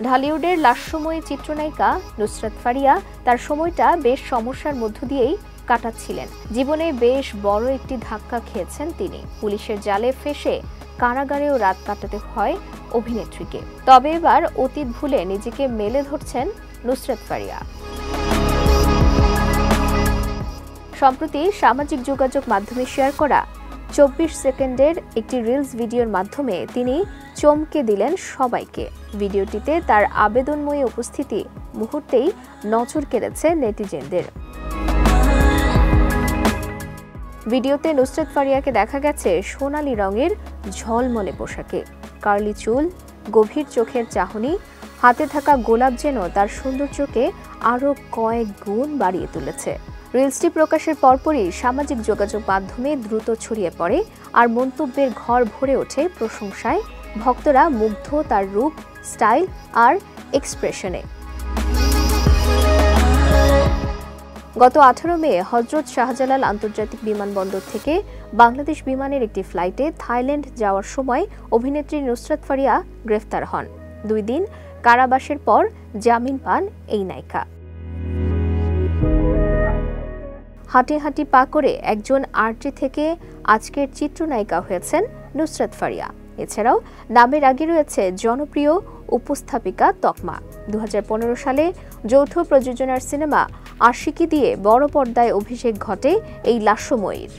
ঢালিউডের লাস্যময়ী চিত্রনায়িকা নুসরাত ফারিয়া তার সময়টা বেশ সমস্যার মধ্য দিয়েই কাটাচ্ছিলেন। জীবনে বেশ বড় একটি ধাক্কা খেয়েছেন তিনি। পুলিশের জালে ফেঁসে কারাগারেও রাত কাটাতে হয় অভিনেত্রীকে। তবে এবার অতীত ভুলে নিজেকে মেলে ধরছেন নুসরাত ফারিয়া। সম্প্রতি সামাজিক যোগাযোগ মাধ্যমে শেয়ার করা 24 সেকেন্ডের একটি রিলস ভিডিওর মাধ্যমে তিনি চমকে দিলেন সবাইকে। ভিডিওটিতে তার আবেদনময়ী উপস্থিতি মুহূর্তেই নজর কেড়েছে নেটিজেনদের। ভিডিওতে নুসরাত ফারিয়াকে দেখা গেছে সোনালী রঙের ঝলমলে পোশাকে। কার্লি চুল, গভীর চোখের চাহনি, হাতে থাকা গোলাপ যেন তার সৌন্দর্যকে আরও কয়েক গুণ বাড়িয়ে তুলেছে। রিলসটি প্রকাশের পরপরই সামাজিক যোগাযোগ মাধ্যমে দ্রুত ছড়িয়ে পড়ে আর মন্তব্যের ঘর ভরে ওঠে প্রশংসায়। ভক্তরা মুগ্ধ তার রূপ, স্টাইল আর এক্সপ্রেশনে। গত 18 মে হযরত শাহজালাল আন্তর্জাতিক বিমানবন্দর থেকে বাংলাদেশ বিমানের একটি ফ্লাইটে থাইল্যান্ড যাওয়ার সময় অভিনেত্রী নুসরাত ফারিয়া গ্রেফতার হন। 2 দিন কারাবাসের পর জামিন পান এই নায়িকা। হাঁটি হাঁটি পা করে একজন আর্টি থেকে আজকের চিত্রনায়িকা হয়েছেন নুসরাত ফারিয়া। এছাড়াও নামের আগে রয়েছে জনপ্রিয় উপস্থাপিকা তকমা। 2015 সালে যৌথ প্রযোজনার সিনেমা আশিকি দিয়ে বড় পর্দায় অভিষেক ঘটে এই লাস্যময়ীর।